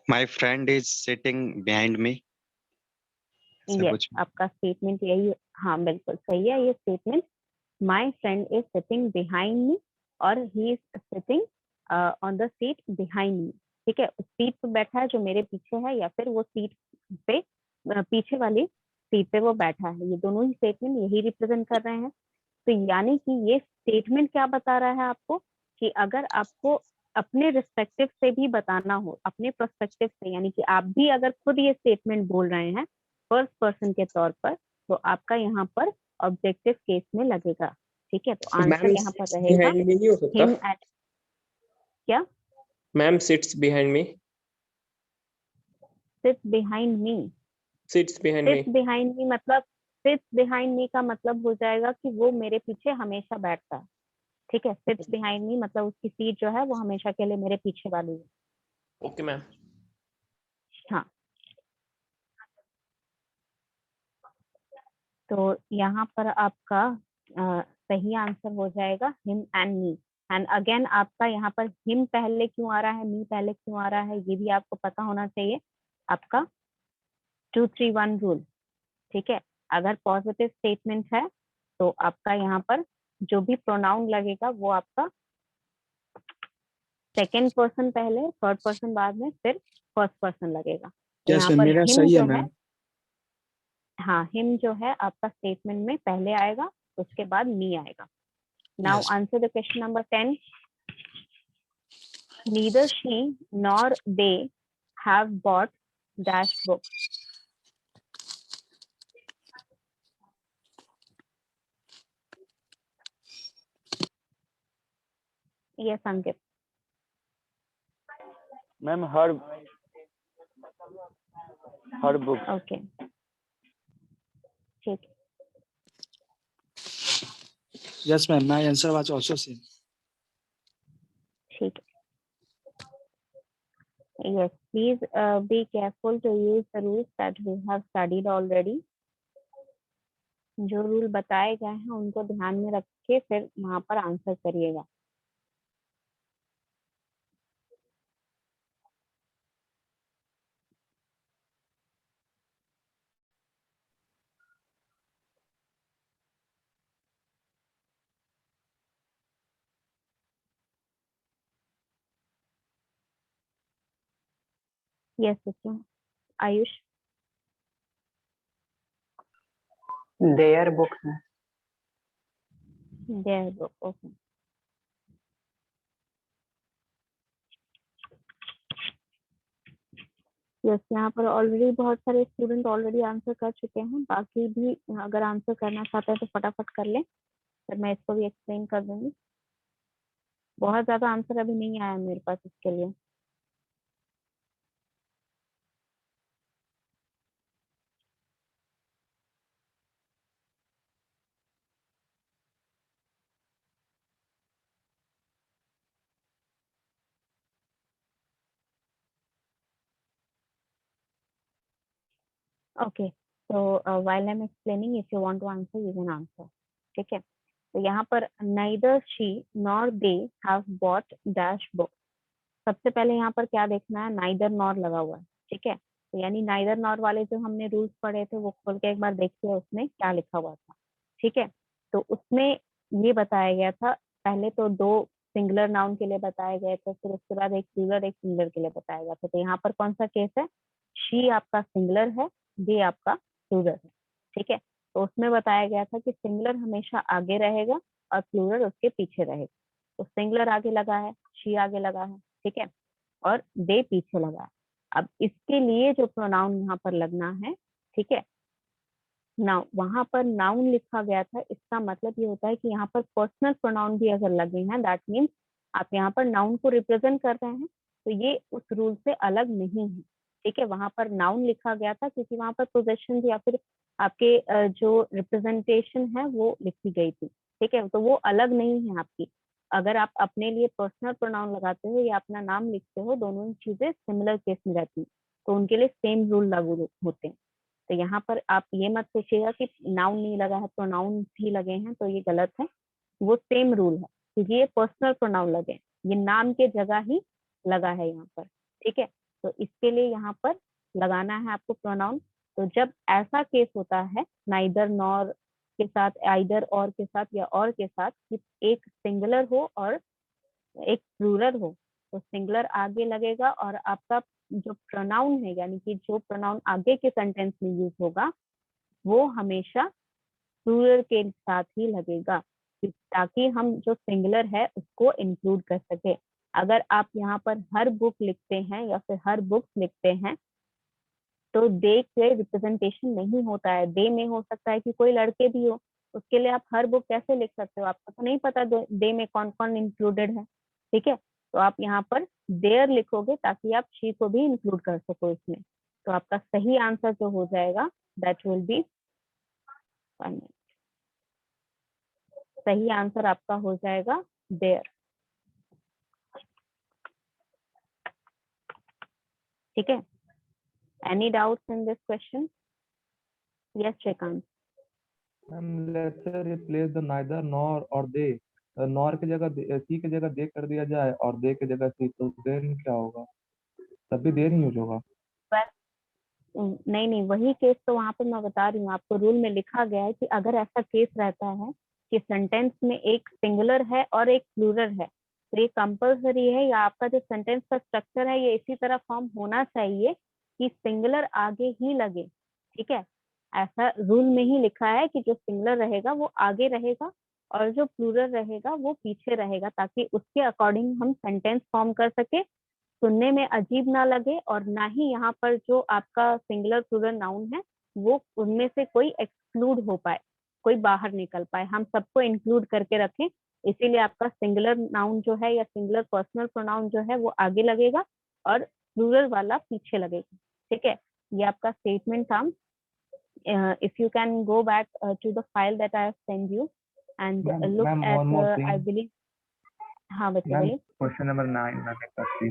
My friend is sitting behind me. ऐसा यस, कुछ आपका स्टेटमेंट यही, हाँ बिल्कुल सही है ये statement. My friend is sitting behind me और he is sitting on the seat behind me, ठीक है, उस सीट पे बैठा है जो मेरे पीछे है, या फिर वो सीट पे पीछे वाली सीट पे वो बैठा है। ये दोनों ही स्टेटमेंट यही रिप्रेजेंट कर रहे हैं। तो यानी कि ये स्टेटमेंट क्या बता रहा है आपको कि अगर आपको अपने रिस्पेक्टिव से भी बताना हो, अपने प्रोस्पेक्टिव से, यानी कि आप भी अगर खुद ये स्टेटमेंट बोल रहे हैं फर्स्ट पर्सन के तौर पर, तो आपका यहाँ पर ऑब्जेक्टिव केस में लगेगा। ठीक है, तो आंसर मैम यहाँ पर रहेगा बिहाइंड मी नहीं हो सकता? हिम एट, क्या ma'am sits behind me, sits behind me? Sits behind me. Sits behind me मतलब, सिट्स बिहाइंड मी का मतलब हो जाएगा कि वो मेरे पीछे हमेशा बैठता है। ठीक है, सिट्स बिहाइंड मी मतलब उसकी सीट जो है वो हमेशा के लिए मेरे पीछे वाली है। Okay ma'am. हाँ, तो यहाँ पर आपका सही आंसर हो जाएगा him and me. And again आपका यहाँ पर हिम पहले क्यों आ रहा है, मी पहले क्यों आ रहा है, ये भी आपको पता होना चाहिए। आपका 2-3-1 रूल। ठीक है, अगर पॉजिटिव स्टेटमेंट है तो आपका यहाँ पर जो भी प्रोनाउन लगेगा वो आपका सेकेंड पर्सन पहले, थर्ड पर्सन बाद में, फिर फर्स्ट पर्सन लगेगा। तो यस यहाँ मैम, पर मेरा हिम सही है जो है, मैम। हाँ हिम जो है आपका स्टेटमेंट में पहले आएगा, उसके बाद मी आएगा। Now Yes. Answer the question number 10। Neither she nor they have bought dash book. Yes Ankit. Ma'am her book. Okay, ठीक है। Yes ma'am, my answer was also same. ठीक है। Yes, please be careful to use the rules that we have studied already. जो rule बताए गए हैं उनको ध्यान में रख के फिर वहां पर आंसर करिएगा। Yes Sachin. Ayush. There books है। There book, okay. यस, यहाँ पर ऑलरेडी बहुत सारे स्टूडेंट ऑलरेडी आंसर कर चुके हैं। बाकी भी अगर आंसर करना चाहते हैं तो फटाफट कर लें, फिर मैं इसको भी एक्सप्लेन कर दूंगी। बहुत ज्यादा आंसर अभी नहीं आया मेरे पास इसके लिए। ओके, तो while I am explaining, if you want to answer you can answer. ठीक है, तो यहाँ पर neither she nor they have bought dash book. सबसे पहले यहाँ पर क्या देखना है, नाइदर नॉर लगा हुआ है। ठीक है, तो यानी नाइदर नॉर वाले जो हमने रूल्स पढ़े थे वो खोल के एक बार देखिए उसमें क्या लिखा हुआ था। ठीक है, तो उसमें ये बताया गया था, पहले तो 2 सिंगुलर नाउन के लिए बताए गए थे, फिर उसके बाद एक प्लूरल एक सिंगुलर के लिए बताया गया था। तो यहाँ पर कौन सा केस है, शी आपका सिंगुलर है, दे आपका प्लूरल है। ठीक है, तो उसमें बताया गया था कि सिंगुलर हमेशा आगे रहेगा और प्लूरल उसके पीछे रहेगा। तो सिंगुलर आगे लगा है, शी आगे लगा है, ठीक है, और दे पीछे लगा है। अब इसके लिए जो प्रोनाउन यहाँ पर लगना है, ठीक है, नाउ वहां पर नाउन लिखा गया था, इसका मतलब ये होता है कि यहाँ पर पर्सनल प्रोनाउन भी अगर लगे हैं, दैट मीन्स आप यहाँ पर नाउन को रिप्रेजेंट कर रहे हैं, तो ये उस रूल से अलग नहीं है। ठीक है, वहां पर नाउन लिखा गया था क्योंकि वहां पर पोजेशन या फिर आपके जो रिप्रेजेंटेशन है वो लिखी गई थी। ठीक है, तो वो अलग नहीं है आपकी। अगर आप अपने लिए पर्सनल प्रोनाउन लगाते हो या अपना नाम लिखते हो, दोनों ही चीजें सिमिलर केस में रहती हैं, तो उनके लिए सेम रूल लागू होते हैं। तो यहाँ पर आप ये मत सोचिएगा कि नाउन नहीं लगा है, प्रोनाउन भी लगे हैं, तो ये गलत है। वो सेम रूल है क्योंकि ये पर्सनल प्रोनाउन लगे, ये नाम के जगह ही लगा है यहाँ पर। ठीक है, तो इसके लिए यहाँ पर लगाना है आपको प्रोनाउन। तो जब ऐसा केस होता है नाइदर नॉर के साथ, आइदर और के साथ या और के साथ, कि एक सिंगुलर हो और एक प्लूरल हो, तो सिंगुलर आगे लगेगा और आपका जो प्रोनाउन है, यानी कि जो प्रोनाउन आगे के सेंटेंस में यूज होगा, वो हमेशा प्लूरल के साथ ही लगेगा, ताकि हम जो सिंगुलर है उसको इंक्लूड कर सके। अगर आप यहाँ पर हर बुक लिखते हैं या फिर हर बुक्स लिखते हैं, तो दे के रिप्रेजेंटेशन नहीं होता है, दे में हो सकता है कि कोई लड़के भी हो, उसके लिए आप हर बुक कैसे लिख सकते हो, आपको तो नहीं पता दे में कौन कौन इंक्लूडेड है, ठीक है। तो आप यहाँ पर देयर लिखोगे ताकि आप शी को भी इंक्लूड कर सको इसमें। तो आपका सही आंसर जो हो जाएगा दैट विल बी, सही आंसर आपका हो जाएगा देयर, ठीक है। Any doubts in this question? Yes Srikanth. Let's say replace the neither nor और दे, नॉर की जगह सी की जगह दे कर दिया जाए और दे की जगह सी, तो देन क्या होगा? तब भी देर ही यूज होगा। नहीं नहीं, वही केस तो वहां पे मैं बता रही हूँ आपको, रूल में लिखा गया है कि अगर ऐसा केस रहता है कि सेंटेंस में एक सिंगुलर है और एक प्लूरल है, तो ये कंपल्सरी है, या आपका जो सेंटेंस का स्ट्रक्चर है ये इसी तरह फॉर्म होना चाहिए कि सिंगुलर आगे ही लगे, ठीक है। ऐसा रूल में ही लिखा है कि जो सिंगुलर रहेगा वो आगे रहेगा और जो प्लूरल रहेगा वो पीछे रहेगा, ताकि उसके अकॉर्डिंग हम सेंटेंस फॉर्म कर सके, सुनने में अजीब ना लगे, और ना ही यहाँ पर जो आपका सिंगुलर प्लूरल नाउन है वो उनमें से कोई एक्सक्लूड हो पाए, कोई बाहर निकल पाए, हम सबको इंक्लूड करके रखें। इसीलिए आपका सिंगुलर नाउन जो है या सिंगुलर पर्सनल प्रोनाउन जो है वो आगे लगेगा और प्लूरल वाला पीछे लगेगा, ठीक है। ये आपका स्टेटमेंट था। If you can go back to the file that I have send you and look ma'am one more at, I think believe. हाँ बच्चे मैम, बोलिए। क्वेश्चन नंबर 9 मैंने कर दी,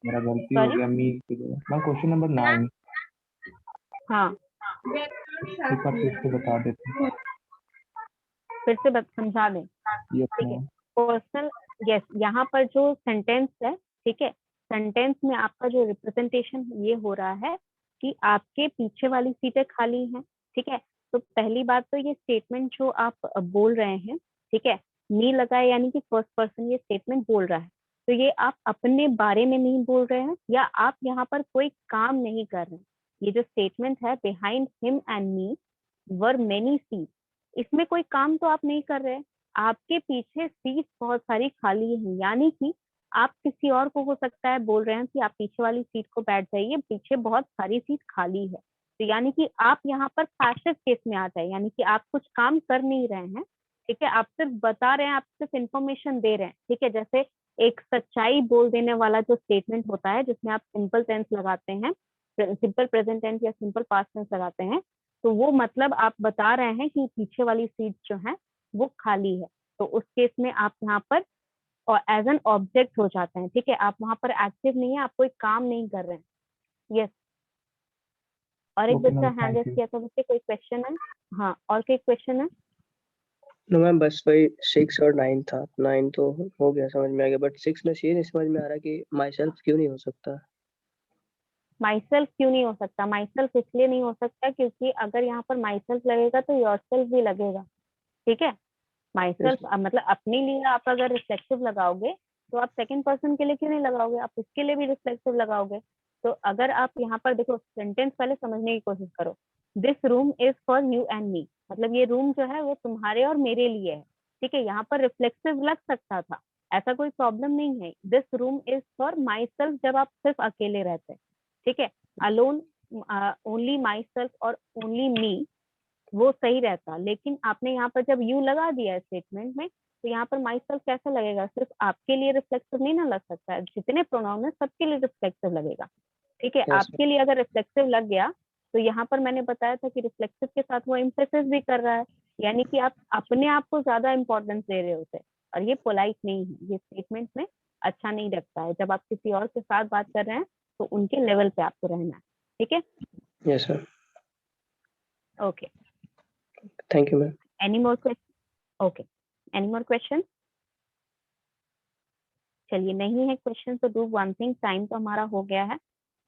मेरा गलती हो सॉरी। गया, मीन की जगह मैम क्वेश्चन नंबर 9 हाँ एक बार फिर से बता देते हैं। फिर से समझा दें, यस ठीक है। मैम। पर्सनल, यस, यहाँ पर जो सेंटेंस है, ठीक है, सेंटेंस में आपका जो रिप्रेजेंटेशन ये हो रहा है कि आपके पीछे वाली सीटें खाली हैं, ठीक है। तो पहली बात तो ये स्टेटमेंट जो आप बोल रहे हैं, ठीक है, मी लगाए यानी कि फर्स्ट पर्सन ये स्टेटमेंट बोल रहा है, तो ये आप अपने बारे में नहीं बोल रहे हैं या आप यहाँ पर कोई काम नहीं कर रहे हैं। ये जो स्टेटमेंट है behind him and me were many seat, इसमें कोई काम तो आप नहीं कर रहे, आपके पीछे सीट बहुत सारी खाली है, यानी कि आप किसी और को हो सकता है बोल रहे हैं कि आप पीछे वाली सीट को बैठ जाइए, पीछे बहुत सारी सीट खाली है। तो यानी कि आप यहाँ पर पैसिव केस में आ जाए, यानी कि आप कुछ काम कर नहीं रहे हैं, ठीक है, आप सिर्फ बता रहे हैं, आप सिर्फ इंफॉर्मेशन दे रहे हैं, ठीक है। जैसे एक सच्चाई बोल देने वाला जो स्टेटमेंट होता है जिसमें आप सिंपल टेंस लगाते हैं, सिंपल प्रेजेंट टेंस या सिंपल पास्ट टेंस लगाते हैं, तो वो मतलब आप बता रहे हैं कि पीछे वाली सीट जो है वो खाली है। तो उस केस में आप यहाँ पर और एज एन ऑब्जेक्ट हो जाते हैं, ठीक है, आप वहां पर एक्टिव नहीं है, आप कोई काम नहीं कर रहे हैं। यस, और एक ओके बच्चा ma'am, hand thank raise you. किया था, बच्चे कोई क्वेश्चन है? हाँ, और कोई क्वेश्चन है? नो मैम, बस वही 6 और 9 था। 9 तो हो गया, समझ में आ गया, बट 6 में से ये नहीं समझ में आ रहा कि माई सेल्फ क्यों नहीं हो सकता। माई सेल्फ क्यों नहीं हो सकता? माई सेल्फ इसलिए नहीं हो सकता क्योंकि अगर यहाँ पर माई सेल्फ लगेगा तो योर सेल्फ भी लगेगा, ठीक है। माई सेल्फ मतलब अपने लिए आप अगर रिफ्लेक्सिव लगाओगे तो आप सेकंड पर्सन के लिए क्यों नहीं लगाओगे, आप उसके लिए भी रिफ्लेक्सिव लगाओगे। तो अगर आप यहाँ पर देखो, सेंटेंस पहले समझने की कोशिश करो, this room is for you and मी, मतलब ये रूम जो है वो तुम्हारे और मेरे लिए है, ठीक है। यहाँ पर रिफ्लेक्सिव लग सकता था, ऐसा कोई प्रॉब्लम नहीं है। This room is for my self जब आप सिर्फ अकेले रहते हैं, ठीक है, अलोन, ओनली माई सेल्फ और ओनली मी, वो सही रहता। लेकिन आपने यहाँ पर जब यू लगा दिया है स्टेटमेंट में, तो यहाँ पर माई सेल्फ कैसा लगेगा? सिर्फ आपके लिए रिफ्लेक्सिव नहीं ना लग सकता है, जितने प्रोनाउन है सबके लिए रिफ्लेक्सिव लगेगा, ठीक है। आपके लिए अगर रिफ्लेक्सिव लग गया तो यहाँ पर मैंने बताया था कि रिफ्लेक्सिव के साथ वो एम्फेसिस भी कर रहा है, यानी कि आप अपने आप को ज्यादा इंपॉर्टेंस दे रहे होते हैं, और ये पोलाइट नहीं है, ये स्टेटमेंट में अच्छा नहीं लगता है। जब आप किसी और के साथ बात कर रहे हैं तो उनके लेवल पे आपको रहना है, ठीक है। Yes sir, okay, thank you ma'am. Any more question? Okay, any more question? चलिए, नहीं है क्वेश्चन तो डू वन थिंग, टाइम तो हमारा हो गया है,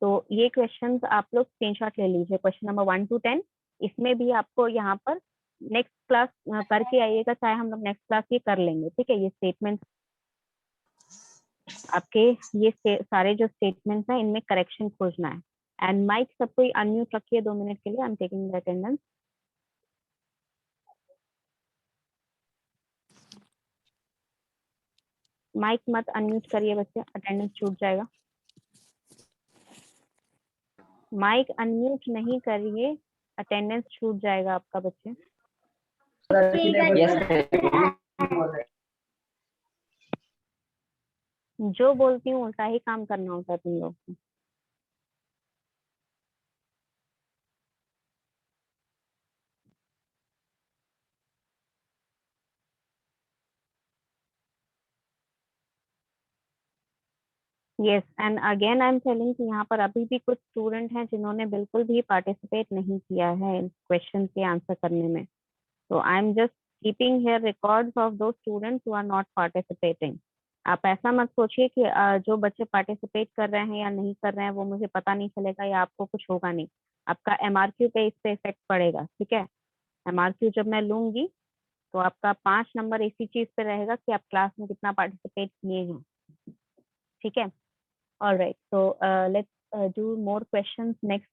तो ये क्वेश्चंस आप लोग स्क्रीनशॉट ले लीजिए, क्वेश्चन नंबर 1 to 10। इसमें भी आपको यहाँ पर नेक्स्ट क्लास करके आइएगा, चाहे हम लोग नेक्स्ट क्लास ये कर लेंगे, ठीक है। ये स्टेटमेंट आपके, ये सारे जो स्टेटमेंट्स हैं इनमें करेक्शन खोजना है। एंड माइक सबको अनम्यूट रखिए 2 मिनट के लिए, I am taking the attendance. Mike मत अनम्यूट करिए बच्चे, अटेंडेंस छूट जाएगा। माइक अनम्यूट नहीं करिए, अटेंडेंस छूट जाएगा आपका बच्चे। जो बोलती हूँ उल्टा ही काम करना होता है तुम लोग को। Yes, and again I am telling कि यहाँ पर अभी भी कुछ स्टूडेंट हैं जिन्होंने बिल्कुल भी पार्टिसिपेट नहीं किया है क्वेश्चन के आंसर करने में। तो I am just keeping here records of two students who are not participating. आप ऐसा मत सोचिए कि जो बच्चे पार्टिसिपेट कर रहे हैं या नहीं कर रहे हैं वो मुझे पता नहीं चलेगा या आपको कुछ होगा नहीं। आपका MRQ पे इस पे इफेक्ट पड़ेगा, ठीक है। MRQ जब मैं लूंगी तो आपका 5 नंबर इसी चीज पे रहेगा कि आप क्लास में कितना पार्टिसिपेट किए हैं, ठीक है। All right, so let's do more questions. Next